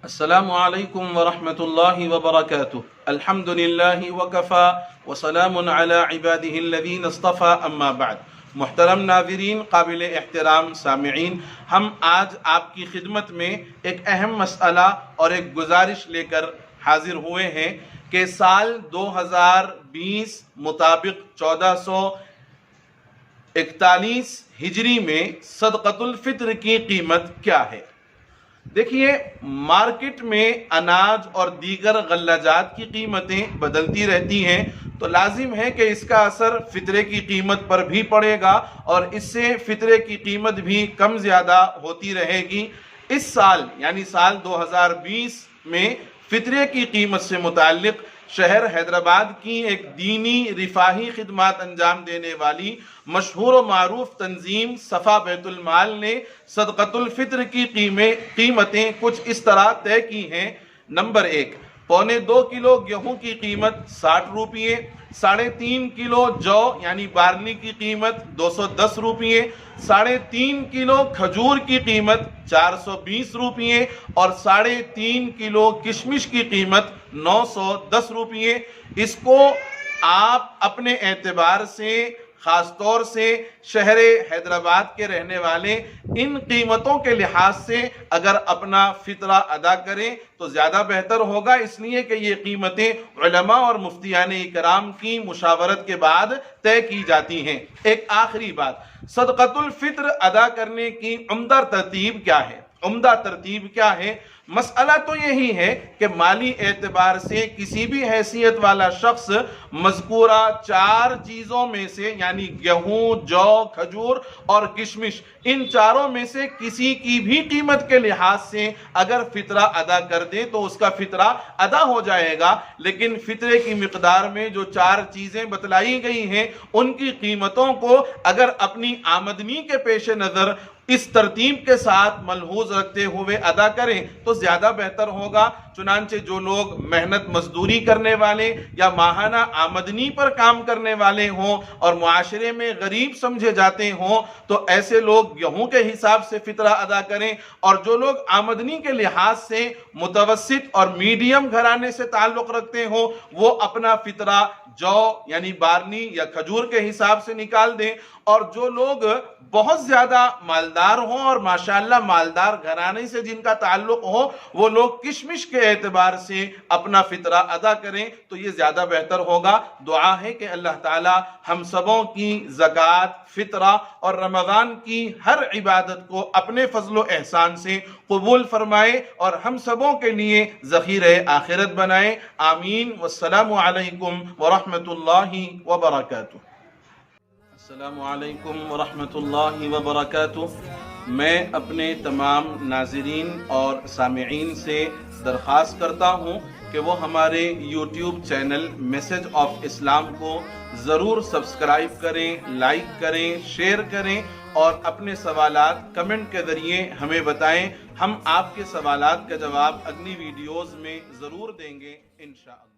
السلام علیکم ورحمۃ اللہ وبرکاتہ الحمد للہ وکفا وسلام علی عبادہ الذین اصطفى اما بعد۔ محترم ناظرین، قابل احترام سامعین، ہم آج آپ کی خدمت میں ایک اہم مسئلہ اور ایک گزارش لے کر حاضر ہوئے ہیں کہ سال 2020 مطابق 1441 ہجری میں صدقۃ الفطر کی قیمت کیا ہے؟ دیکھیے، مارکیٹ میں اناج اور دیگر غلہ جات کی قیمتیں بدلتی رہتی ہیں، تو لازم ہے کہ اس کا اثر فطرے کی قیمت پر بھی پڑے گا اور اس سے فطرے کی قیمت بھی کم زیادہ ہوتی رہے گی۔ اس سال یعنی سال 2020 میں فطرے کی قیمت سے متعلق شہر حیدرآباد کی ایک دینی رفاہی خدمات انجام دینے والی مشہور و معروف تنظیم صفا بیت المال نے صدقۃ الفطر کی قیمتیں کچھ اس طرح طے کی ہیں۔ نمبر 1، 1.25 کلو گیہوں کی قیمت 60 روپیے، 3.5 کلو جو یعنی بارلی کی قیمت 210 روپیے، 3.5 کلو کھجور کی قیمت 420 روپیے اور 3.5 کلو کشمش کی قیمت 910 روپیے۔ اس کو آپ اپنے اعتبار سے، خاص طور سے شہر حیدرآباد کے رہنے والے، ان قیمتوں کے لحاظ سے اگر اپنا فطرہ ادا کریں تو زیادہ بہتر ہوگا، اس لیے کہ یہ قیمتیں علماء اور مفتیان اکرام کی مشاورت کے بعد طے کی جاتی ہیں۔ ایک آخری بات، صدقۃ الفطر ادا کرنے کی عمدہ ترتیب کیا ہے؟ عمدہ ترتیب کیا ہے؟ مسئلہ تو یہی ہے کہ مالی اعتبار سے کسی بھی حیثیت والا شخص مذکورہ 4 چیزوں میں سے یعنی گیہوں، جو، کھجور اور کشمش، ان چاروں میں سے کسی کی بھی قیمت کے لحاظ سے اگر فطرہ ادا کر دے تو اس کا فطرہ ادا ہو جائے گا، لیکن فطرے کی مقدار میں جو 4 چیزیں بتلائی گئی ہیں ان کی قیمتوں کو اگر اپنی آمدنی کے پیش نظر اس ترتیب کے ساتھ ملحوظ رکھتے ہوئے ادا کریں تو زیادہ بہتر ہوگا۔ چنانچہ جو لوگ محنت مزدوری کرنے والے یا ماہانہ آمدنی پر کام کرنے والے ہوں اور معاشرے میں غریب سمجھے جاتے ہوں تو ایسے لوگ گیہوں کے حساب سے فطرہ ادا کریں، اور جو لوگ آمدنی کے لحاظ سے متوسط اور میڈیم گھرانے سے تعلق رکھتے ہوں وہ اپنا فطرہ جو یعنی بارلی یا کھجور کے حساب سے نکال دیں، اور جو لوگ بہت زیادہ مالدار ہوں اور ماشاءاللہ مالدار گھرانے سے جن کا تعلق ہو وہ لوگ کشمش کے اعتبار سے اپنا فطرہ ادا کریں تو یہ زیادہ بہتر ہوگا۔ دعا ہے کہ اللہ تعالی ہم سبوں کی زکوٰۃ، فطرہ اور رمضان کی ہر عبادت کو اپنے فضل و احسان سے قبول فرمائے اور ہم سبوں کے لیے ذخیرہ آخرت بنائے۔ آمین۔ والسلام علیکم ورحمۃ اللہ وبرکاتہ۔ السلام علیکم ورحمۃ اللہ وبرکاتہ۔ میں اپنے تمام ناظرین اور سامعین سے درخواست کرتا ہوں کہ وہ ہمارے یوٹیوب چینل میسج آف اسلام کو ضرور سبسکرائب کریں، لائک کریں، شیئر کریں اور اپنے سوالات کمنٹ کے ذریعے ہمیں بتائیں۔ ہم آپ کے سوالات کا جواب اگلی ویڈیوز میں ضرور دیں گے انشاءاللہ۔